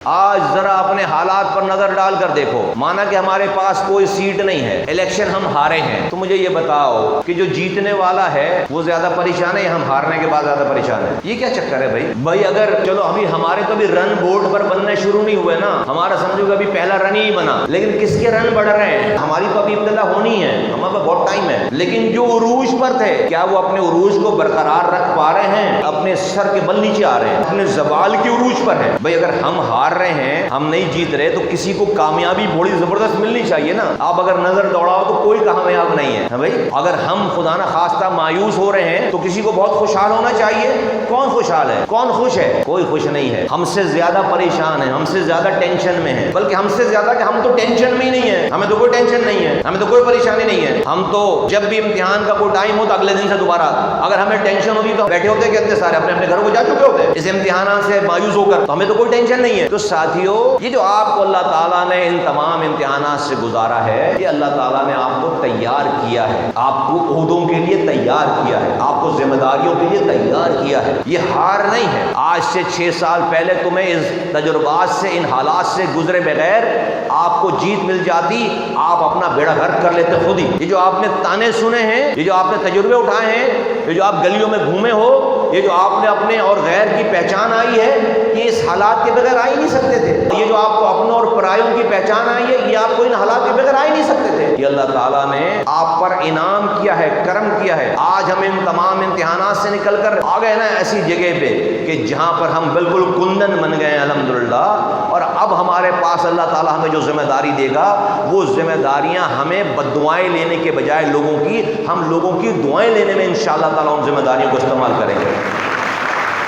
آج ذرا اپنے حالات پر نظر ڈال کر دیکھو، مانا کہ ہمارے پاس کوئی سیٹ نہیں ہے، الیکشن ہم ہارے ہیں، تو مجھے یہ بتاؤ کہ جو جیتنے والا ہے وہ زیادہ پریشان ہے یا ہم ہارنے کے بعد زیادہ پریشان ہے؟ یہ کیا چکر ہے بھائی اگر چلو ابھی ہمارے تو ابھی رن بورڈ پر بننے شروع نہیں ہوئے نا، ہمارا سمجھو کہ ابھی پہلا رن ہی بنا، لیکن کس کے رن بڑھ رہے ہیں؟ ہماری تو ابھی ابتدا ہونی ہے، ہمارے پاس بہت ٹائم ہے، لیکن جو عروج پر تھے کیا وہ اپنے عروج کو برقرار رکھ پا رہے ہیں؟ اپنے سر کے بل نیچے آ رہے ہیں، اپنے زوال کی عروج پر ہیں؟ بھائی اگر ہم ہار رہے ہیں، ہم نہیں جیت رہے، تو کسی کو کامیابی بڑی زبردست ملنی چاہیے نا۔ آپ اگر نظر دوڑاؤ تو کوئی کامیاب نہیں ہے بھائی۔ اگر ہم خدا نہ خواستہ مایوس ہو رہے ہیں تو کسی کو بہت خوشحال ہونا چاہیے۔ کون خوشحال ہے؟ کون خوش ہے؟ کوئی خوش نہیں ہے۔ ہم سے زیادہ پریشان ہیں، ہم سے زیادہ ٹینشن میں ہیں، بلکہ ہم سے زیادہ کہ ہم تو ٹینشن میں ہی نہیں ہے، ہمیں تو کوئی ٹینشن نہیں ہے، ہمیں تو کوئی پریشانی نہیں ہے۔ ہم تو جب بھی امتحان کا کوئی ٹائم ہو تو اگلے دن سے دوبارہ، اگر ہمیں ٹینشن ہوتی تو بیٹھے ہوتے کہتے سارے اپنے اپنے گھروں کو جا چکے ہوتے اس امتحانات سے مایوس ہو کر، تو ہمیں تو کوئی ٹینشن نہیں ہے۔ تو ساتھیو، یہ جو آپ کو اللہ تعالیٰ نے ان تمام امتحانات سے گزارا ہے، یہ اللہ تعالیٰ نے آپ کو تیار کیا ہے، آپ کو عہدوں کے لیے تیار کیا ہے، آپ کو ذمہ داریوں کے لیے تیار کیا ہے۔ یہ ہار نہیں ہے۔ آج سے 6 سال پہلے تمہیں اس تجربات سے، ان حالات سے گزرے بغیر آپ کو جیت مل جاتی، آپ اپنا بیڑا غرق کر لیتے خود ہی۔ یہ جو آپ نے تانے سنے ہیں، یہ جو آپ نے تجربے اٹھائے ہیں، یہ جو آپ گلیوں میں گھومے ہو، یہ جو آپ نے اپنے اور غیر کی پہچان آئی ہے، یہ اس حالات کے بغیر آ ہی نہیں سکتے تھے۔ یہ جو آپ کو اپنوں اور پرایوں کی پہچان آئی ہے، یہ آپ کو ان حالات کے بغیر آ ہی نہیں سکتے تھے۔ یہ اللہ تعالیٰ نے آپ پر انعام کیا ہے، کرم کیا ہے۔ آج ہم ان تمام امتحانات سے نکل کر آ گئے نا ایسی جگہ پہ کہ جہاں پر ہم بالکل کندن بن گئے ہیں الحمدللہ، اور اب ہمارے پاس اللہ تعالیٰ ہمیں جو ذمہ داری دے گا، وہ ذمہ داریاں ہمیں بد دعائیں لینے کے بجائے لوگوں کی، ہم لوگوں کی دعائیں لینے میں انشاءاللہ تعالیٰ ان ذمہ داریوں کو استعمال کریں گے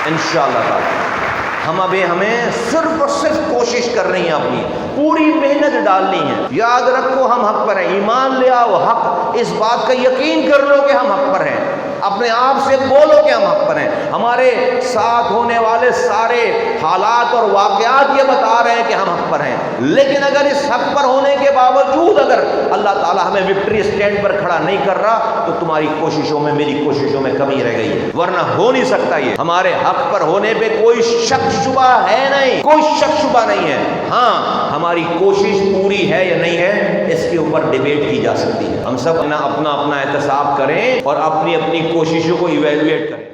انشاءاللہ تعالیٰ۔ ہمیں صرف اور صرف کوشش کرنی ہے، اپنی پوری محنت ڈالنی ہے۔ یاد رکھو ہم حق پر ہیں، ایمان لے آؤ حق، اس بات کا یقین کر لو کہ ہم حق پر ہیں، اپنے آپ سے بولو کہ ہم حق پر ہیں۔ ہمارے ساتھ ہونے والے سارے حالات اور واقعات یہ بتا رہے ہیں کہ ہم حق پر ہیں، لیکن اگر اس حق پر ہونے کے باوجود اگر اللہ تعالیٰ ہمیں وکٹری سٹینڈ پر کھڑا نہیں کر رہا، تو تمہاری کوششوں میں، میری کوششوں میں کمی رہ گئی ہے، ورنہ ہو نہیں سکتا۔ یہ ہمارے حق پر ہونے پہ کوئی شک شبہ ہے نہیں، کوئی شک شبہ نہیں ہے۔ ہاں، ہماری کوشش پوری ہے یا نہیں ہے، اس کے اوپر ڈیبیٹ کی جا سکتی ہے۔ ہم سب اپنا احتساب کریں اور اپنی اپنی کوششوں کو ایویلویٹ کریں۔